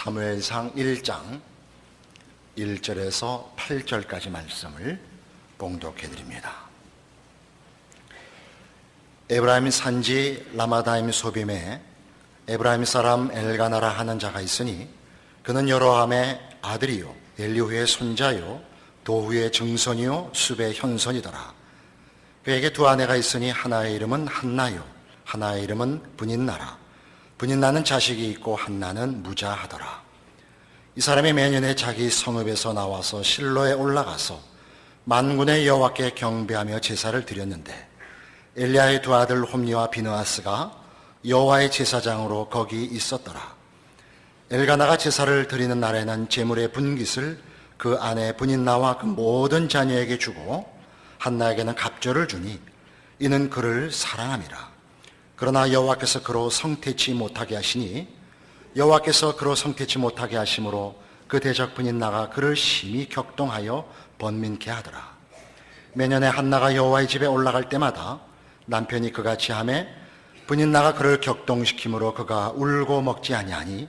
사무엘상 1장 1절에서 8절까지 말씀을 봉독해 드립니다. 에브라임 산지 라마다임 소빔에 에브라임 사람 엘가나라 하는 자가 있으니 그는 여로함의 아들이요 엘리후의 손자요 도후의 증손이요 숲의 현손이더라. 그에게 두 아내가 있으니 하나의 이름은 한나요 하나의 이름은 분인나라. 분인나는 자식이 있고 한나는 무자하더라. 이 사람이 매년에 자기 성읍에서 나와서 실로에 올라가서 만군의 여호와께 경배하며 제사를 드렸는데 엘리야의 두 아들 홈니와 비느하스가 여호와의 제사장으로 거기 있었더라. 엘가나가 제사를 드리는 날에는 제물의 분깃을 그 아내 분인나와 그 모든 자녀에게 주고 한나에게는 갑절을 주니 이는 그를 사랑함이라. 그러나 여호와께서 그로 성태치 못하게 하시니 여호와께서 그로 성태치 못하게 하심으로 그 대적 분인나가 그를 심히 격동하여 번민케 하더라. 매년에 한나가 여호와의 집에 올라갈 때마다 남편이 그같이 하매 분인나가 그를 격동시키므로 그가 울고 먹지 아니하니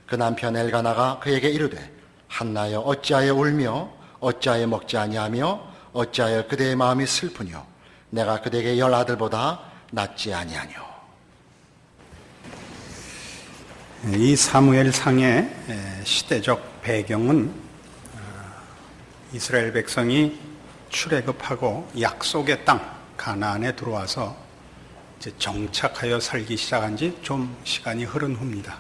그 남편 엘가나가 그에게 이르되 한나여 어찌하여 울며 어찌하여 먹지 아니하며 어찌하여 그대의 마음이 슬프뇨 내가 그대에게 10 아들보다 낫지 아니하뇨. 이 사무엘상의 시대적 배경은 이스라엘 백성이 출애굽하고 약속의 땅 가나안에 들어와서 이제 정착하여 살기 시작한 지 좀 시간이 흐른 후입니다.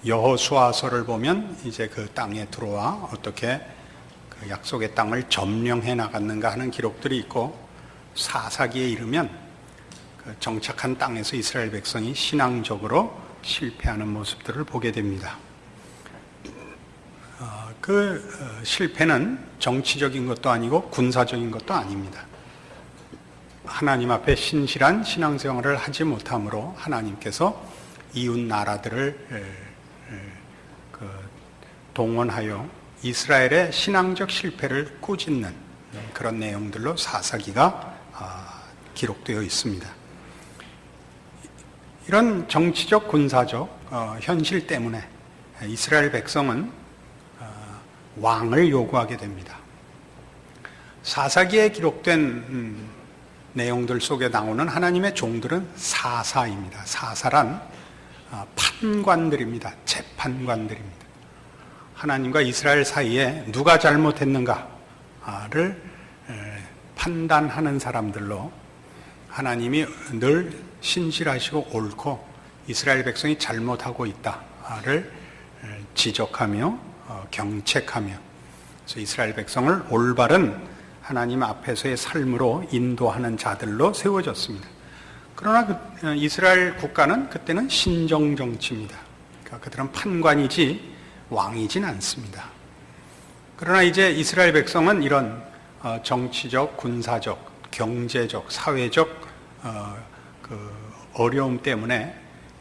여호수아서를 보면 이제 그 땅에 들어와 어떻게 그 약속의 땅을 점령해 나갔는가 하는 기록들이 있고, 사사기에 이르면 그 정착한 땅에서 이스라엘 백성이 신앙적으로 실패하는 모습들을 보게 됩니다. 그 실패는 정치적인 것도 아니고 군사적인 것도 아닙니다. 하나님 앞에 신실한 신앙생활을 하지 못함으로 하나님께서 이웃 나라들을 동원하여 이스라엘의 신앙적 실패를 꾸짖는 그런 내용들로 사사기가 기록되어 있습니다. 이런 정치적 군사적 현실 때문에 이스라엘 백성은 왕을 요구하게 됩니다. 사사기에 기록된 내용들 속에 나오는 하나님의 종들은 사사입니다. 사사란 판관들입니다. 재판관들입니다. 하나님과 이스라엘 사이에 누가 잘못했는가를 판단하는 사람들로, 하나님이 늘 신실하시고 옳고 이스라엘 백성이 잘못하고 있다를 지적하며 경책하며, 그래서 이스라엘 백성을 올바른 하나님 앞에서의 삶으로 인도하는 자들로 세워졌습니다. 그러나 이스라엘 국가는 그때는 신정정치입니다. 그러니까 그들은 판관이지 왕이진 않습니다. 그러나 이제 이스라엘 백성은 이런 정치적, 군사적, 경제적, 사회적 어려움 때문에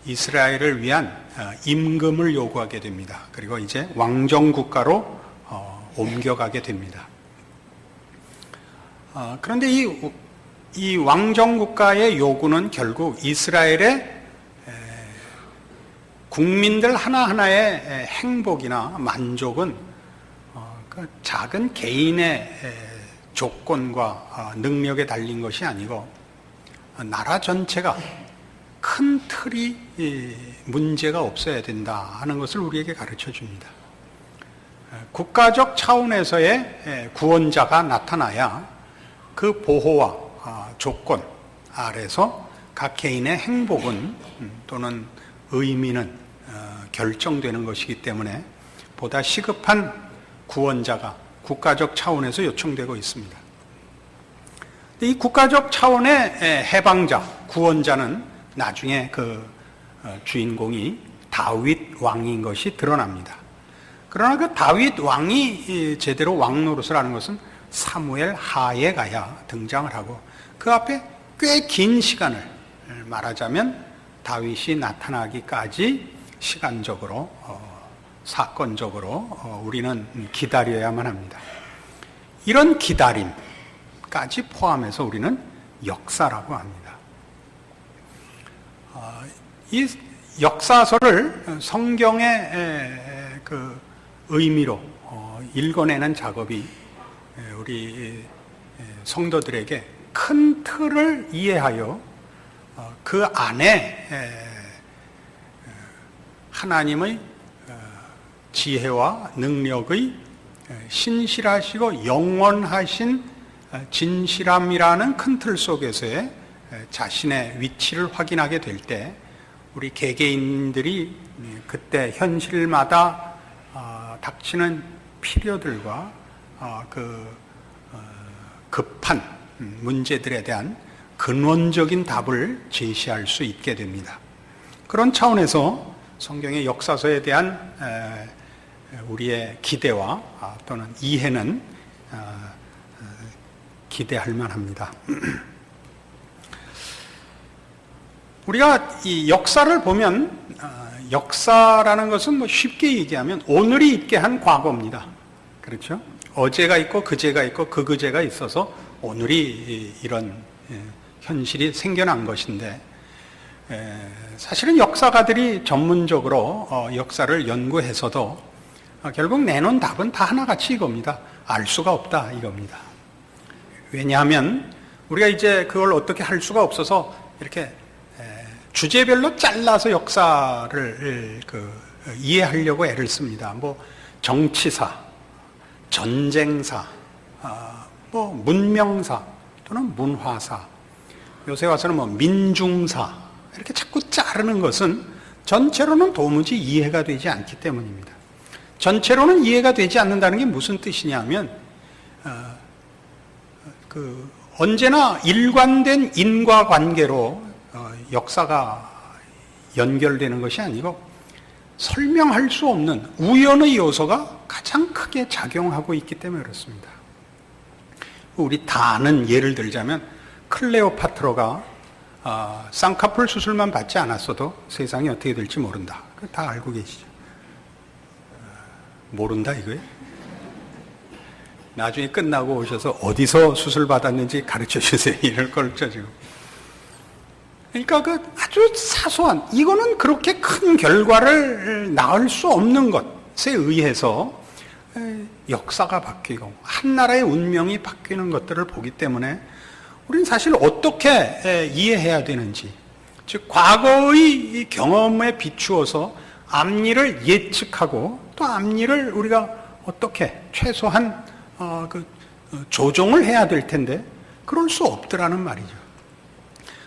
이스라엘을 위한 임금을 요구하게 됩니다. 그리고 이제 왕정국가로 옮겨가게 됩니다. 그런데 이 왕정국가의 요구는 결국 이스라엘의 국민들 하나하나의 행복이나 만족은 그 작은 개인의 조건과 능력에 달린 것이 아니고 나라 전체가 큰 틀이 문제가 없어야 된다 하는 것을 우리에게 가르쳐 줍니다. 국가적 차원에서의 구원자가 나타나야 그 보호와 조건 아래서 각 개인의 행복은 또는 의미는 결정되는 것이기 때문에 보다 시급한 구원자가 국가적 차원에서 요청되고 있습니다. 이 국가적 차원의 해방자, 구원자는 나중에 그 주인공이 다윗 왕인 것이 드러납니다. 그러나 그 다윗 왕이 제대로 왕 노릇을 하는 것은 사무엘 하에 가야 등장을 하고, 그 앞에 꽤 긴 시간을, 말하자면 다윗이 나타나기까지 시간적으로, 사건적으로 우리는 기다려야만 합니다. 이런 기다림까지 포함해서 우리는 역사라고 합니다. 역사서를 성경의 그 의미로 읽어내는 작업이 우리 성도들에게 큰 틀을 이해하여 그 안에 하나님의 지혜와 능력의 신실하시고 영원하신 진실함이라는 큰 틀 속에서의 자신의 위치를 확인하게 될 때 우리 개개인들이 그때 현실마다 닥치는 필요들과 급한 문제들에 대한 근원적인 답을 제시할 수 있게 됩니다. 그런 차원에서 성경의 역사서에 대한 우리의 기대와 또는 이해는 기대할 만합니다. 우리가 이 역사를 보면 역사라는 것은 뭐 쉽게 얘기하면 오늘이 있게 한 과거입니다. 그렇죠? 어제가 있고 그제가 있고 그제가 있어서 오늘이 이런 현실이 생겨난 것인데 사실은 역사가들이 전문적으로 역사를 연구해서도 결국 내놓은 답은 다 하나같이 이겁니다. 알 수가 없다 이겁니다. 왜냐하면 우리가 이제 그걸 어떻게 할 수가 없어서 이렇게 주제별로 잘라서 역사를 이해하려고 애를 씁니다. 뭐 정치사, 전쟁사, 뭐 문명사 또는 문화사, 요새 와서는 뭐 민중사 이렇게 자꾸 자르는 것은 전체로는 도무지 이해가 되지 않기 때문입니다. 전체로는 이해가 되지 않는다는 게 무슨 뜻이냐면 언제나 일관된 인과관계로 역사가 연결되는 것이 아니고 설명할 수 없는 우연의 요소가 가장 크게 작용하고 있기 때문에 그렇습니다. 우리 다 아는 예를 들자면 클레오파트라가 쌍꺼풀 수술만 받지 않았어도 세상이 어떻게 될지 모른다. 다 알고 계시죠? 모른다 이거예요? 나중에 끝나고 오셔서 어디서 수술 받았는지 가르쳐 주세요. 이럴 걸 지금. 그러니까 아주 사소한, 이거는 그렇게 큰 결과를 낳을 수 없는 것에 의해서 역사가 바뀌고 한 나라의 운명이 바뀌는 것들을 보기 때문에 우리는 사실 어떻게 이해해야 되는지, 즉 과거의 경험에 비추어서 앞일을 예측하고 또 앞일을 우리가 어떻게 최소한 조정을 해야 될 텐데 그럴 수 없더라는 말이죠.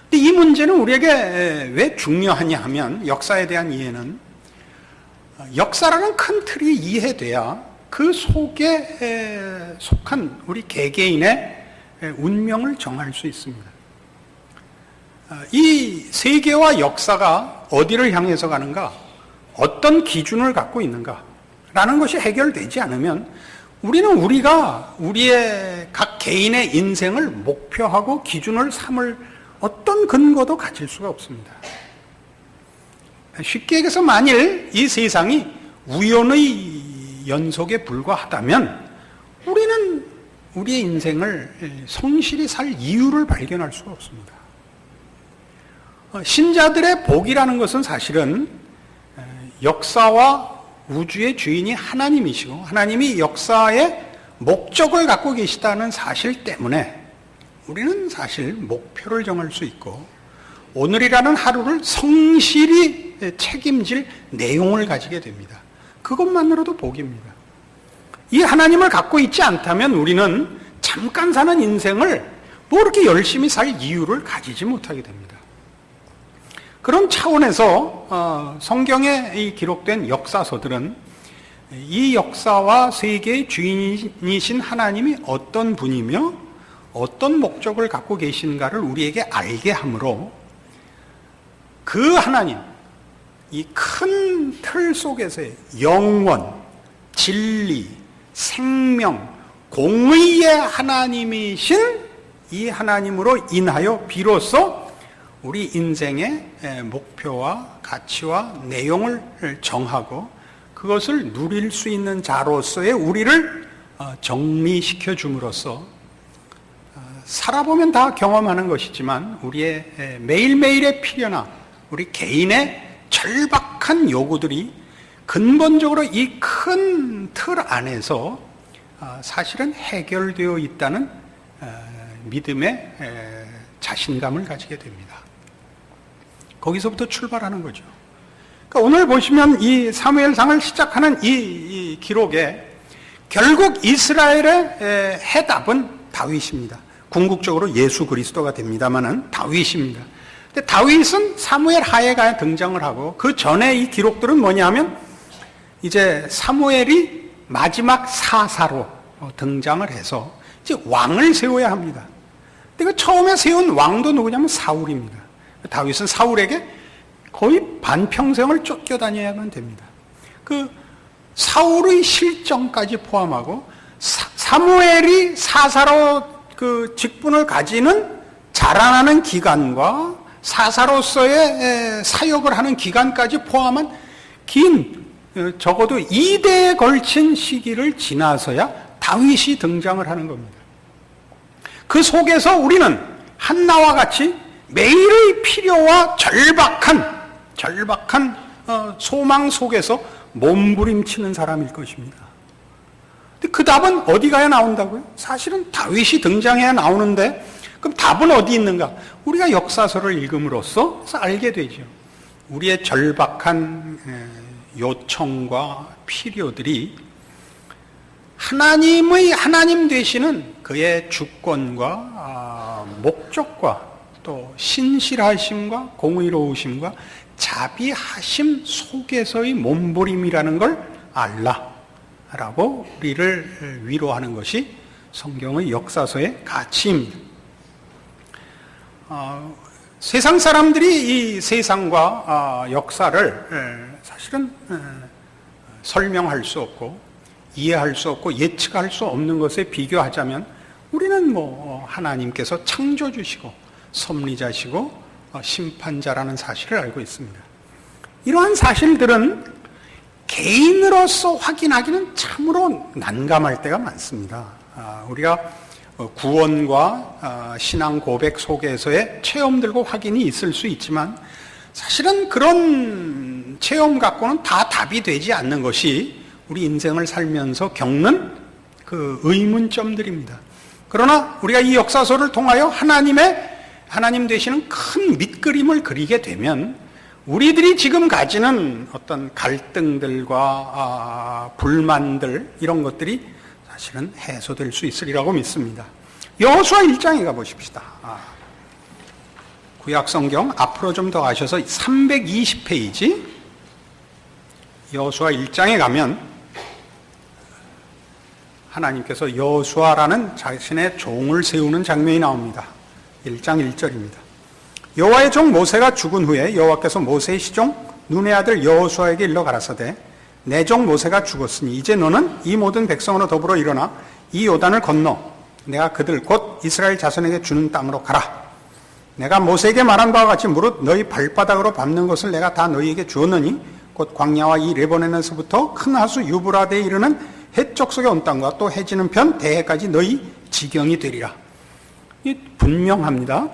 근데 이 문제는 우리에게 왜 중요하냐 하면 역사에 대한 이해는 역사라는 큰 틀이 이해돼야 그 속에 속한 우리 개개인의 운명을 정할 수 있습니다. 이 세계와 역사가 어디를 향해서 가는가, 어떤 기준을 갖고 있는가 라는 것이 해결되지 않으면 우리는 우리의 각 개인의 인생을 목표하고 기준을 삼을 어떤 근거도 가질 수가 없습니다. 쉽게 얘기해서 만일 이 세상이 우연의 연속에 불과하다면 우리는 우리의 인생을 성실히 살 이유를 발견할 수가 없습니다. 신자들의 복이라는 것은 사실은 역사와 우주의 주인이 하나님이시고 하나님이 역사의 목적을 갖고 계시다는 사실 때문에 우리는 사실 목표를 정할 수 있고 오늘이라는 하루를 성실히 책임질 내용을 가지게 됩니다. 그것만으로도 복입니다. 이 하나님을 갖고 있지 않다면 우리는 잠깐 사는 인생을 뭐 이렇게 열심히 살 이유를 가지지 못하게 됩니다. 그런 차원에서 성경에 기록된 역사서들은 이 역사와 세계의 주인이신 하나님이 어떤 분이며 어떤 목적을 갖고 계신가를 우리에게 알게 하므로 그 하나님, 이 큰 틀 속에서의 영원, 진리, 생명, 공의의 하나님이신 이 하나님으로 인하여 비로소 우리 인생의 목표와 가치와 내용을 정하고 그것을 누릴 수 있는 자로서의 우리를 정리시켜 줌으로써 살아보면 다 경험하는 것이지만 우리의 매일매일의 필요나 우리 개인의 절박한 요구들이 근본적으로 이 큰 틀 안에서 사실은 해결되어 있다는 믿음의 자신감을 가지게 됩니다. 거기서부터 출발하는 거죠. 그러니까 오늘 보시면 이 사무엘상을 시작하는 이 기록에 결국 이스라엘의 해답은 다윗입니다. 궁극적으로 예수 그리스도가 됩니다만은 다윗입니다. 근데 다윗은 사무엘 하에 가야 등장을 하고 그 전에 이 기록들은 뭐냐면 이제 사무엘이 마지막 사사로 등장을 해서 이제 왕을 세워야 합니다. 근데 그 처음에 세운 왕도 누구냐면 사울입니다. 다윗은 사울에게 거의 반평생을 쫓겨다녀야만 됩니다. 그 사울의 실정까지 포함하고 사무엘이 사사로 그 직분을 가지는 자라나는 기간과 사사로서의 사역을 하는 기간까지 포함한 긴 적어도 2대에 걸친 시기를 지나서야 다윗이 등장을 하는 겁니다. 그 속에서 우리는 한나와 같이 매일의 필요와 절박한 소망 속에서 몸부림치는 사람일 것입니다. 근데 그 답은 어디 가야 나온다고요? 사실은 다윗이 등장해야 나오는데 그럼 답은 어디 있는가? 우리가 역사서를 읽음으로써 알게 되죠. 우리의 절박한 요청과 필요들이 하나님 되시는 그의 주권과 목적과 또 신실하심과 공의로우심과 자비하심 속에서의 몸부림이라는 걸 알라라고 우리를 위로하는 것이 성경의 역사서의 가치입니다. 세상 사람들이 이 세상과 역사를 사실은 설명할 수 없고 이해할 수 없고 예측할 수 없는 것에 비교하자면 우리는 하나님께서 창조주시고 섭리자시고 심판자라는 사실을 알고 있습니다. 이러한 사실들은 개인으로서 확인하기는 참으로 난감할 때가 많습니다. 우리가 구원과 신앙 고백 속에서의 체험들과 확인이 있을 수 있지만 사실은 그런 체험 갖고는 다 답이 되지 않는 것이 우리 인생을 살면서 겪는 그 의문점들입니다. 그러나 우리가 이 역사서를 통하여 하나님 되시는 큰 밑그림을 그리게 되면 우리들이 지금 가지는 어떤 갈등들과 불만들 이런 것들이 사실은 해소될 수 있으리라고 믿습니다. 여호수아 1장에 가보십시다. 구약성경 앞으로 좀 더 가셔서 320페이지 여호수아 1장에 가면 하나님께서 여호수아라는 자신의 종을 세우는 장면이 나옵니다. 1장 1절입니다. 여호와의 종 모세가 죽은 후에 여호와께서 모세의 시종 눈의 아들 여호수아에게 일러 가라사대 내 종 모세가 죽었으니 이제 너는 이 모든 백성으로 더불어 일어나 이 요단을 건너 내가 그들 곧 이스라엘 자손에게 주는 땅으로 가라. 내가 모세에게 말한 바와 같이 무릇 너희 발바닥으로 밟는 것을 내가 다 너희에게 주었느니 곧 광야와 이 레바논에서부터 큰 하수 유브라데에 이르는 해쪽 속의 온 땅과 또 해지는 편 대해까지 너희 지경이 되리라. 분명합니다.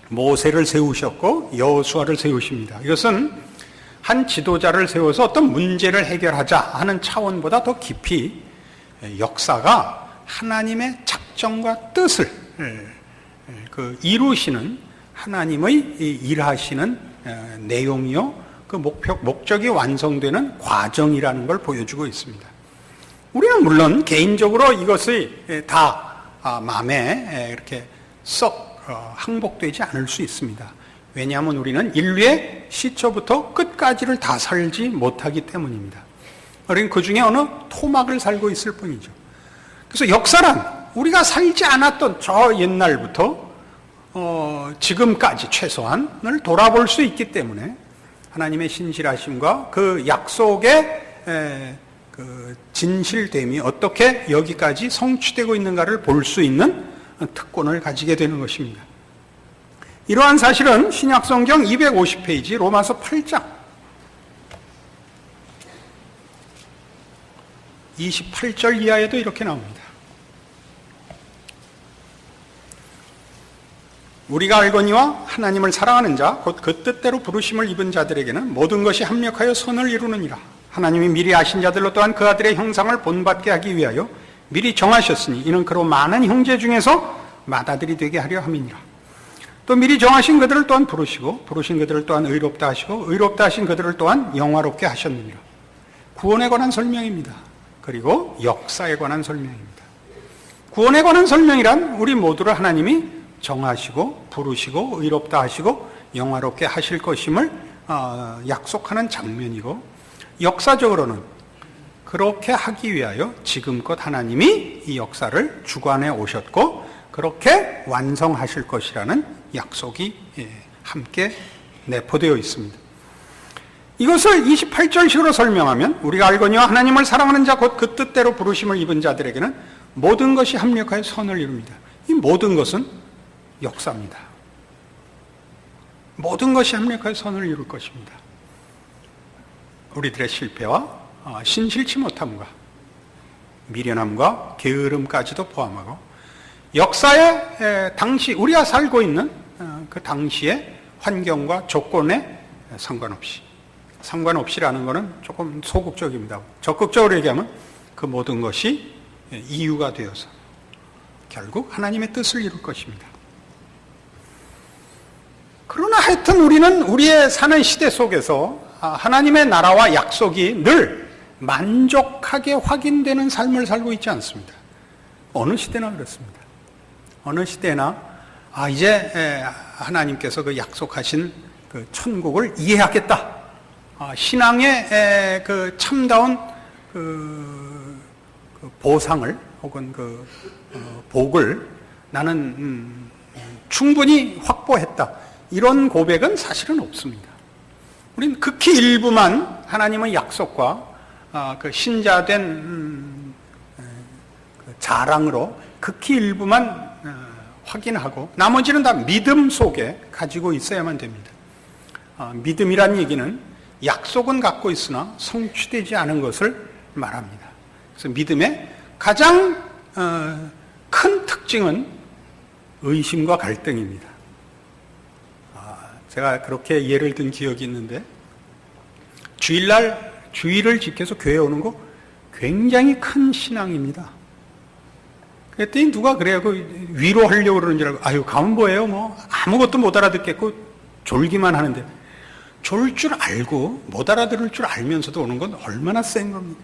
모세를 세우셨고 여호수아를 세우십니다. 이것은 한 지도자를 세워서 어떤 문제를 해결하자 하는 차원보다 더 깊이 역사가 하나님의 작정과 뜻을 이루시는 하나님의 일하시는 내용이요 그 목적이 완성되는 과정이라는 걸 보여주고 있습니다. 우리는 물론 개인적으로 이것이 다 마음에 이렇게 썩 항복되지 않을 수 있습니다. 왜냐하면 우리는 인류의 시초부터 끝까지를 다 살지 못하기 때문입니다. 우리는 그 중에 어느 토막을 살고 있을 뿐이죠. 그래서 역사란 우리가 살지 않았던 저 옛날부터 지금까지 최소한을 돌아볼 수 있기 때문에 하나님의 신실하심과 그 약속의 그 진실됨이 어떻게 여기까지 성취되고 있는가를 볼 수 있는 특권을 가지게 되는 것입니다. 이러한 사실은 신약성경 250페이지 로마서 8장 28절 이하에도 이렇게 나옵니다. 우리가 알거니와 하나님을 사랑하는 자 곧 그 뜻대로 부르심을 입은 자들에게는 모든 것이 합력하여 선을 이루느니라. 하나님이 미리 아신 자들로 또한 그 아들의 형상을 본받게 하기 위하여 미리 정하셨으니 이는 그로 많은 형제 중에서 맏아들이 되게 하려 함이니라. 또 미리 정하신 그들을 또한 부르시고 부르신 그들을 또한 의롭다 하시고 의롭다 하신 그들을 또한 영화롭게 하셨느니라. 구원에 관한 설명입니다. 그리고 역사에 관한 설명입니다. 구원에 관한 설명이란 우리 모두를 하나님이 정하시고 부르시고 의롭다 하시고 영화롭게 하실 것임을 약속하는 장면이고, 역사적으로는 그렇게 하기 위하여 지금껏 하나님이 이 역사를 주관해 오셨고 그렇게 완성하실 것이라는 약속이 함께 내포되어 있습니다. 이것을 28절식으로 설명하면 우리가 알거니와 하나님을 사랑하는 자 곧 그 뜻대로 부르심을 입은 자들에게는 모든 것이 합력하여 선을 이룹니다. 이 모든 것은 역사입니다. 모든 것이 합력하여 선을 이룰 것입니다. 우리들의 실패와 신실치 못함과 미련함과 게으름까지도 포함하고 역사의 당시 우리가 살고 있는 그 당시의 환경과 조건에 상관없이라는 것은 조금 소극적입니다. 적극적으로 얘기하면 그 모든 것이 이유가 되어서 결국 하나님의 뜻을 이룰 것입니다. 그러나 하여튼 우리는 우리의 사는 시대 속에서 하나님의 나라와 약속이 늘 만족하게 확인되는 삶을 살고 있지 않습니다. 어느 시대나 그렇습니다. 어느 시대나 이제 하나님께서 그 약속하신 그 천국을 이해하겠다. 신앙의 그 참다운 그 보상을 혹은 그 복을 나는 충분히 확보했다. 이런 고백은 사실은 없습니다. 우리는 극히 일부만 하나님의 약속과 그 신자된 그 자랑으로 극히 일부만 확인하고 나머지는 다 믿음 속에 가지고 있어야만 됩니다. 믿음이란 얘기는 약속은 갖고 있으나 성취되지 않은 것을 말합니다. 그래서 믿음의 가장 큰 특징은 의심과 갈등입니다. 제가 그렇게 예를 든 기억이 있는데, 주일날 주일을 지켜서 교회에 오는 거 굉장히 큰 신앙입니다. 그랬더니 누가 그래요. 그 위로하려고 그러는 줄 알고, 가면 뭐예요? 뭐 아무것도 못 알아듣겠고 졸기만 하는데, 졸 줄 알고 못 알아들을 줄 알면서도 오는 건 얼마나 센 겁니까?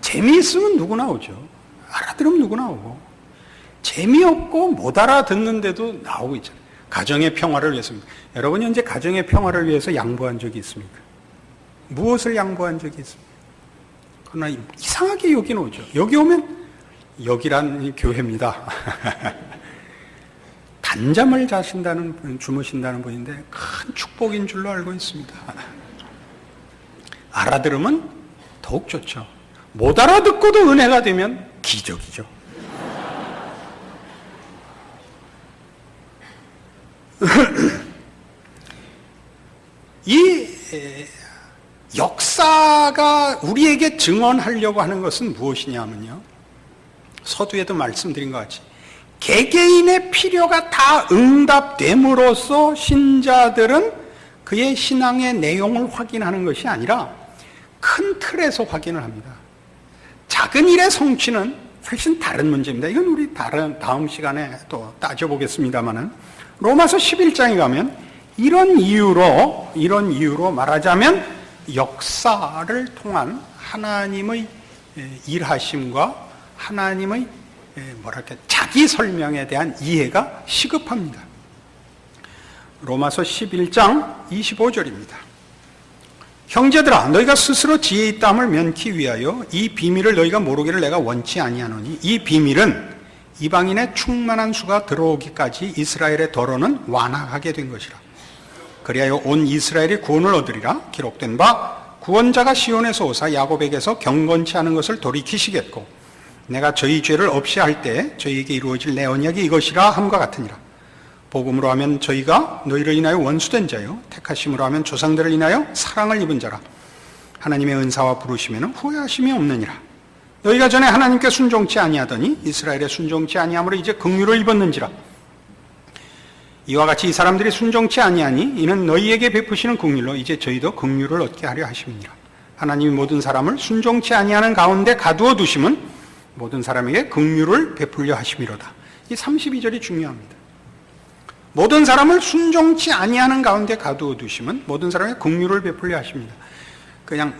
재미있으면 누구나 오죠. 알아들으면 누구나 오고, 재미없고 못 알아듣는데도 나오고 있잖아요. 가정의 평화를 위해서입니다. 여러분 현재 가정의 평화를 위해서 양보한 적이 있습니까? 무엇을 양보한 적이 있습니까? 그러나 이상하게 여긴 오죠. 여기 오면 여기란 교회입니다. 단잠을 주무신다는 분인데 큰 축복인 줄로 알고 있습니다. 알아들으면 더욱 좋죠. 못 알아듣고도 은혜가 되면 기적이죠. 이 역사가 우리에게 증언하려고 하는 것은 무엇이냐면요, 서두에도 말씀드린 것 같이 개개인의 필요가 다 응답됨으로써 신자들은 그의 신앙의 내용을 확인하는 것이 아니라 큰 틀에서 확인을 합니다. 작은 일의 성취는 훨씬 다른 문제입니다. 이건 우리 다음 시간에 또 따져보겠습니다만은, 로마서 11장에 가면 이런 이유로 말하자면 역사를 통한 하나님의 일하심과 하나님의 자기 설명에 대한 이해가 시급합니다. 로마서 11장 25절입니다. 형제들아, 너희가 스스로 지혜 있다함을 면키 위하여 이 비밀을 너희가 모르기를 내가 원치 아니하노니, 이 비밀은 이방인의 충만한 수가 들어오기까지 이스라엘의 더러는 완악하게 된 것이라. 그리하여 온 이스라엘이 구원을 얻으리라. 기록된 바 구원자가 시온에서 오사 야곱에게서 경건치 않은 것을 돌이키시겠고, 내가 저희 죄를 없이 할 때 저희에게 이루어질 내 언약이 이것이라 함과 같으니라. 복음으로 하면 저희가 너희를 인하여 원수된 자요, 택하심으로 하면 조상들을 인하여 사랑을 입은 자라. 하나님의 은사와 부르심에는 후회하심이 없느니라. 너희가 전에 하나님께 순종치 아니하더니 이스라엘에 순종치 아니함으로 이제 긍휼을 입었는지라. 이와 같이 이 사람들이 순종치 아니하니 이는 너희에게 베푸시는 긍휼로 이제 저희도 긍휼을 얻게 하려 하심이니라. 하나님이 모든 사람을 순종치 아니하는 가운데 가두어 두심은 모든 사람에게 긍휼을 베풀려 하심이로다. 이 32절이 중요합니다. 모든 사람을 순종치 아니하는 가운데 가두어 두심은 모든 사람에게 긍휼을 베풀려 하십니다. 그냥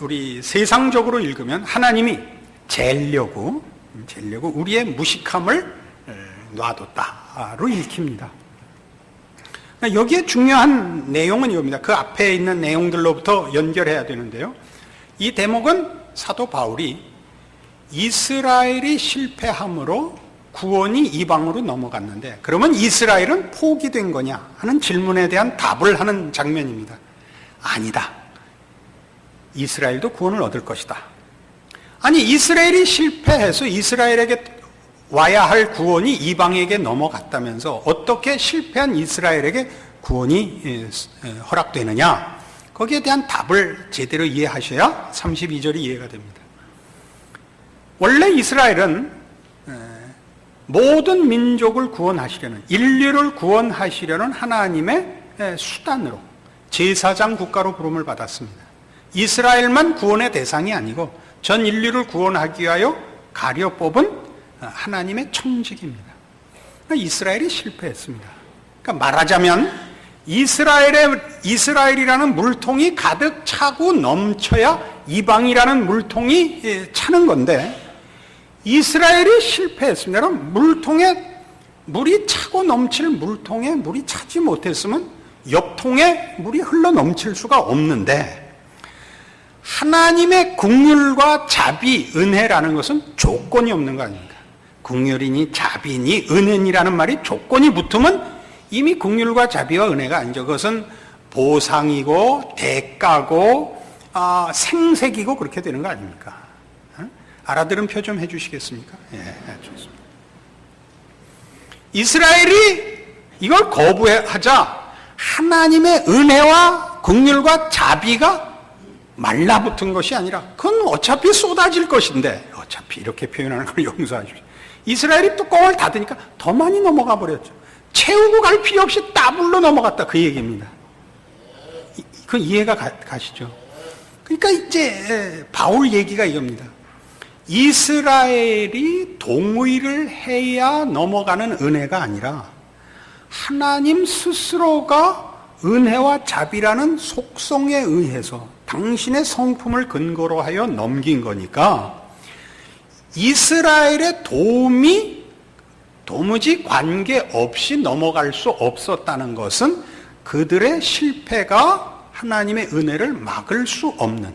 우리 세상적으로 읽으면 하나님이 재려고 우리의 무식함을 놔뒀다로 읽힙니다. 여기에 중요한 내용은 이겁니다. 그 앞에 있는 내용들로부터 연결해야 되는데요. 이 대목은 사도 바울이 이스라엘이 실패함으로 구원이 이방으로 넘어갔는데 그러면 이스라엘은 포기된 거냐 하는 질문에 대한 답을 하는 장면입니다. 아니다. 이스라엘도 구원을 얻을 것이다. 아니, 이스라엘이 실패해서 이스라엘에게 와야 할 구원이 이방에게 넘어갔다면서 어떻게 실패한 이스라엘에게 구원이 허락되느냐? 거기에 대한 답을 제대로 이해하셔야 32절이 이해가 됩니다. 원래 이스라엘은 모든 민족을 구원하시려는, 인류를 구원하시려는 하나님의 수단으로 제사장 국가로 부름을 받았습니다. 이스라엘만 구원의 대상이 아니고 전 인류를 구원하기 위하여 가려 뽑은 하나님의 청직입니다. 그러니까 이스라엘이 실패했습니다. 그러니까 말하자면 이스라엘이라는 물통이 가득 차고 넘쳐야 이방이라는 물통이 차는 건데 이스라엘이 실패했습니다. 그럼 물이 차고 넘칠 물통에 물이 차지 못했으면 옆통에 물이 흘러 넘칠 수가 없는데 하나님의 긍휼과 자비, 은혜라는 것은 조건이 없는 거 아닙니까? 긍휼이니 자비니 은혜니라는 말이 조건이 붙으면 이미 긍휼과 자비와 은혜가 아니죠. 그것은 보상이고 대가고 생색이고 그렇게 되는 거 아닙니까? 알아들은 표 좀 해주시겠습니까? 예, 좋습니다. 이스라엘이 이걸 거부하자 하나님의 은혜와 긍휼과 자비가 말라붙은 것이 아니라 그건 어차피 쏟아질 것인데 어차피 이렇게 표현하는 걸 용서하십시오. 이스라엘이 뚜껑을 닫으니까 더 많이 넘어가 버렸죠. 채우고 갈 필요 없이 따블로 넘어갔다 그 얘기입니다. 그 이해가 가시죠? 그러니까 이제 바울 얘기가 이겁니다. 이스라엘이 동의를 해야 넘어가는 은혜가 아니라 하나님 스스로가 은혜와 자비라는 속성에 의해서 당신의 성품을 근거로 하여 넘긴 거니까 이스라엘의 도움이 도무지 관계없이 넘어갈 수 없었다는 것은 그들의 실패가 하나님의 은혜를 막을 수 없는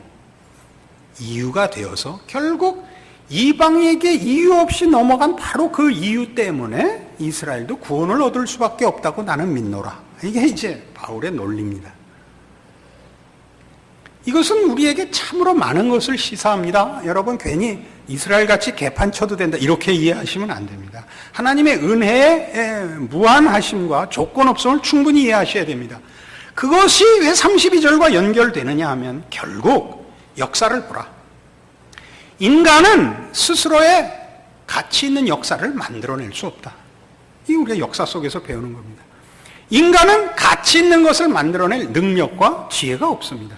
이유가 되어서 결국 이방에게 이유 없이 넘어간 바로 그 이유 때문에 이스라엘도 구원을 얻을 수밖에 없다고 나는 믿노라. 이게 이제 바울의 논리입니다. 이것은 우리에게 참으로 많은 것을 시사합니다. 여러분 괜히 이스라엘같이 개판 쳐도 된다 이렇게 이해하시면 안 됩니다. 하나님의 은혜의 무한하심과 조건 없음을 충분히 이해하셔야 됩니다. 그것이 왜 32절과 연결되느냐 하면 결국 역사를 보라. 인간은 스스로의 가치 있는 역사를 만들어낼 수 없다. 이게 우리가 역사 속에서 배우는 겁니다. 인간은 가치 있는 것을 만들어낼 능력과 지혜가 없습니다.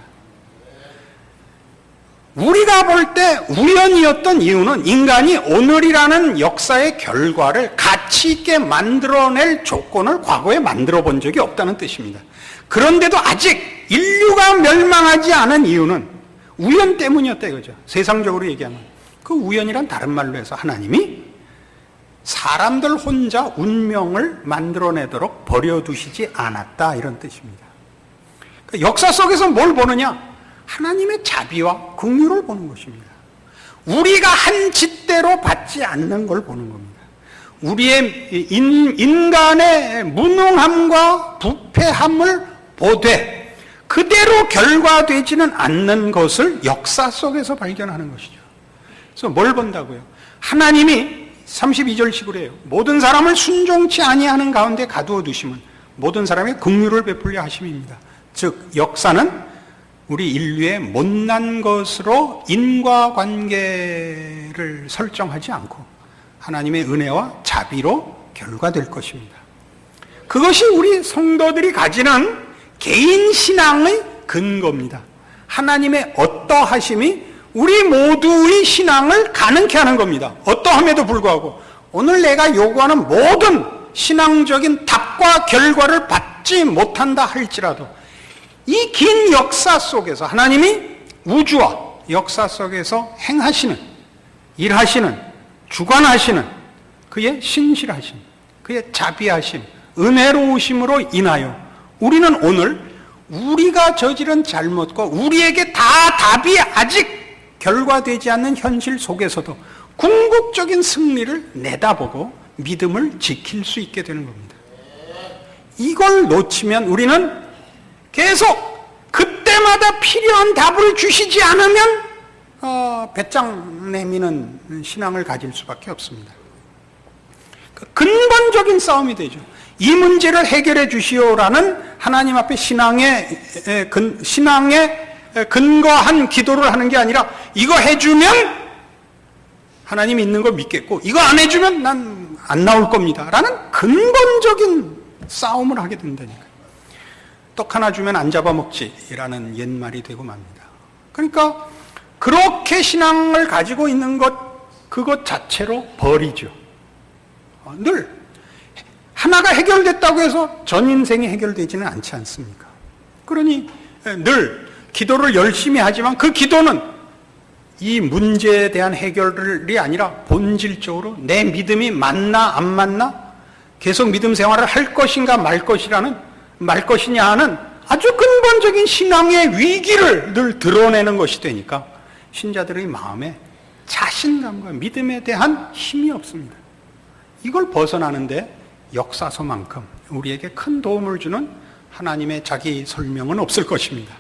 우리가 볼 때 우연이었던 이유는 인간이 오늘이라는 역사의 결과를 가치 있게 만들어낼 조건을 과거에 만들어 본 적이 없다는 뜻입니다. 그런데도 아직 인류가 멸망하지 않은 이유는 우연 때문이었다 이거죠. 세상적으로 얘기하면 그 우연이란 다른 말로 해서 하나님이 사람들 혼자 운명을 만들어내도록 버려두시지 않았다 이런 뜻입니다. 그러니까 역사 속에서 뭘 보느냐? 하나님의 자비와 긍휼을 보는 것입니다. 우리가 한 짓대로 받지 않는 걸 보는 겁니다. 우리의 인간의 무능함과 부패함을 보되 그대로 결과되지는 않는 것을 역사 속에서 발견하는 것이죠. 그래서 뭘 본다고요? 하나님이 32절식으로 해요. 모든 사람을 순종치 아니하는 가운데 가두어 두심은 모든 사람의 긍휼을 베풀려 하심입니다. 즉 역사는 우리 인류의 못난 것으로 인과관계를 설정하지 않고 하나님의 은혜와 자비로 결과될 것입니다. 그것이 우리 성도들이 가지는 개인 신앙의 근거입니다. 하나님의 어떠하심이 우리 모두의 신앙을 가능케 하는 겁니다. 어떠함에도 불구하고 오늘 내가 요구하는 모든 신앙적인 답과 결과를 받지 못한다 할지라도 이 긴 역사 속에서 하나님이 우주와 역사 속에서 행하시는, 일하시는, 주관하시는 그의 신실하심, 그의 자비하심, 은혜로우심으로 인하여 우리는 오늘 우리가 저지른 잘못과 우리에게 다 답이 아직 결과되지 않는 현실 속에서도 궁극적인 승리를 내다보고 믿음을 지킬 수 있게 되는 겁니다. 이걸 놓치면 우리는 계속 그때마다 필요한 답을 주시지 않으면 배짱 내미는 신앙을 가질 수밖에 없습니다. 근본적인 싸움이 되죠. 이 문제를 해결해 주시오라는 하나님 앞에 신앙에 근거한 기도를 하는 게 아니라 이거 해주면 하나님 있는 걸 믿겠고 이거 안 해주면 난 안 나올 겁니다 라는 근본적인 싸움을 하게 된다니까요. 떡 하나 주면 안 잡아먹지 라는 옛말이 되고 맙니다. 그러니까 그렇게 신앙을 가지고 있는 것 그것 자체로 벌이죠. 늘 하나가 해결됐다고 해서 전 인생이 해결되지는 않지 않습니까? 그러니 늘 기도를 열심히 하지만 그 기도는 이 문제에 대한 해결이 아니라 본질적으로 내 믿음이 맞나 안 맞나, 계속 믿음 생활을 할 것인가 말 것이냐 하는 아주 근본적인 신앙의 위기를 늘 드러내는 것이 되니까 신자들의 마음에 자신감과 믿음에 대한 힘이 없습니다. 이걸 벗어나는데 역사서만큼 우리에게 큰 도움을 주는 하나님의 자기 설명은 없을 것입니다.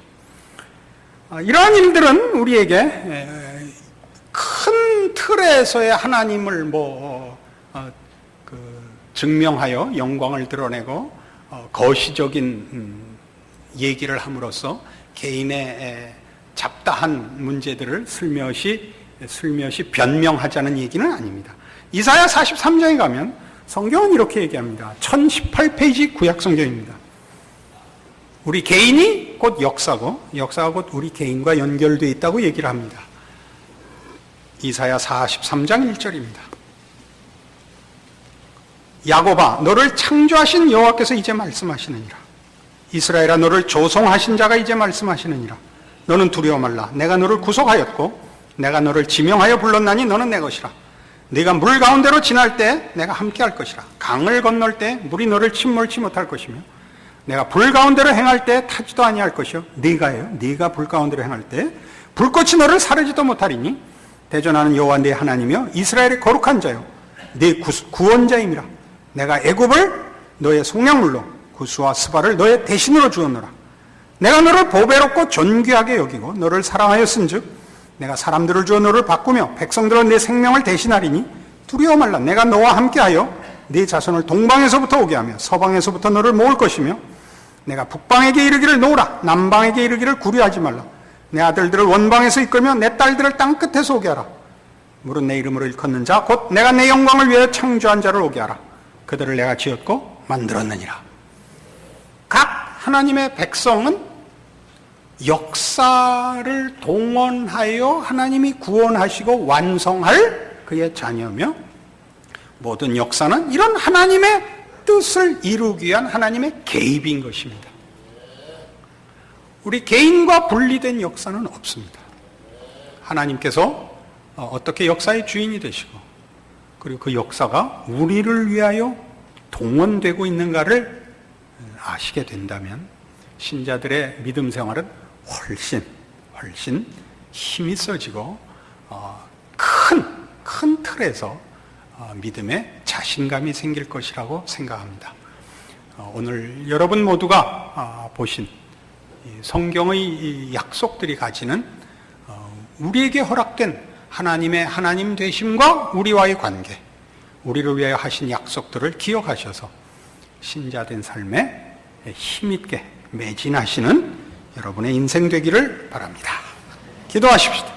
이러한 일들은 우리에게 큰 틀에서의 하나님을 증명하여 영광을 드러내고 거시적인 얘기를 함으로써 개인의 잡다한 문제들을 슬며시 변명하자는 얘기는 아닙니다. 이사야 43장에 가면 성경은 이렇게 얘기합니다. 1018페이지 구약성경입니다. 우리 개인이 곧 역사고 역사가 곧 우리 개인과 연결되어 있다고 얘기를 합니다. 이사야 43장 1절입니다. 야곱아 너를 창조하신 여호와께서 이제 말씀하시느니라. 이스라엘아 너를 조성하신 자가 이제 말씀하시느니라. 너는 두려워 말라. 내가 너를 구속하였고 내가 너를 지명하여 불렀나니 너는 내 것이라. 네가 물 가운데로 지날 때 내가 함께 할 것이라. 강을 건널 때 물이 너를 침몰치 못할 것이며 내가 불 가운데로 행할 때 타지도 아니할 것이요 네가 불 가운데로 행할 때 불꽃이 너를 사르지도 못하리니 대전하는 여호와 네 하나님이여 이스라엘의 거룩한 자요 네 구원자임이라. 내가 애굽을 너의 속량물로 구스와 스바를 너의 대신으로 주었노라. 내가 너를 보배롭고 존귀하게 여기고 너를 사랑하였은즉 내가 사람들을 주어 너를 바꾸며 백성들은 내 생명을 대신하리니 두려워 말라. 내가 너와 함께하여 네 자손을 동방에서부터 오게 하며 서방에서부터 너를 모을 것이며 내가 북방에게 이르기를 놓으라. 남방에게 이르기를 구려하지 말라. 내 아들들을 원방에서 이끌며 내 딸들을 땅끝에서 오게 하라. 물은 내 이름으로 일컫는 자 곧 내가 내 영광을 위하여 창조한 자를 오게 하라. 그들을 내가 지었고 만들었느니라. 각 하나님의 백성은 역사를 동원하여 하나님이 구원하시고 완성할 그의 자녀며 모든 역사는 이런 하나님의 뜻을 이루기 위한 하나님의 개입인 것입니다. 우리 개인과 분리된 역사는 없습니다. 하나님께서 어떻게 역사의 주인이 되시고 그리고 그 역사가 우리를 위하여 동원되고 있는가를 아시게 된다면 신자들의 믿음 생활은 훨씬 힘이 써지고 큰 틀에서 믿음에 자신감이 생길 것이라고 생각합니다. 오늘 여러분 모두가 보신 성경의 약속들이 가지는 우리에게 허락된 하나님의 하나님 되심과 우리와의 관계, 우리를 위하여 하신 약속들을 기억하셔서 신자된 삶에 힘있게 매진하시는 여러분의 인생 되기를 바랍니다. 기도하십시다.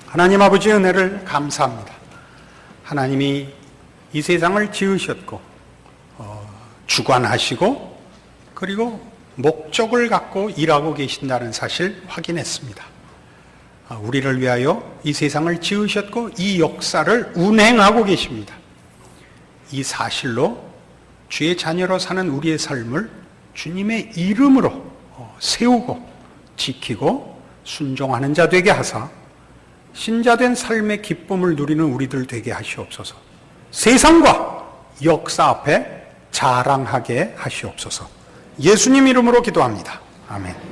하나님 아버지 은혜를 감사합니다. 하나님이 이 세상을 지으셨고 주관하시고 그리고 목적을 갖고 일하고 계신다는 사실 확인했습니다. 우리를 위하여 이 세상을 지으셨고 이 역사를 운행하고 계십니다. 이 사실로 주의 자녀로 사는 우리의 삶을 주님의 이름으로 세우고 지키고 순종하는 자 되게 하사 신자된 삶의 기쁨을 누리는 우리들 되게 하시옵소서. 세상과 역사 앞에 자랑하게 하시옵소서. 예수님 이름으로 기도합니다. 아멘.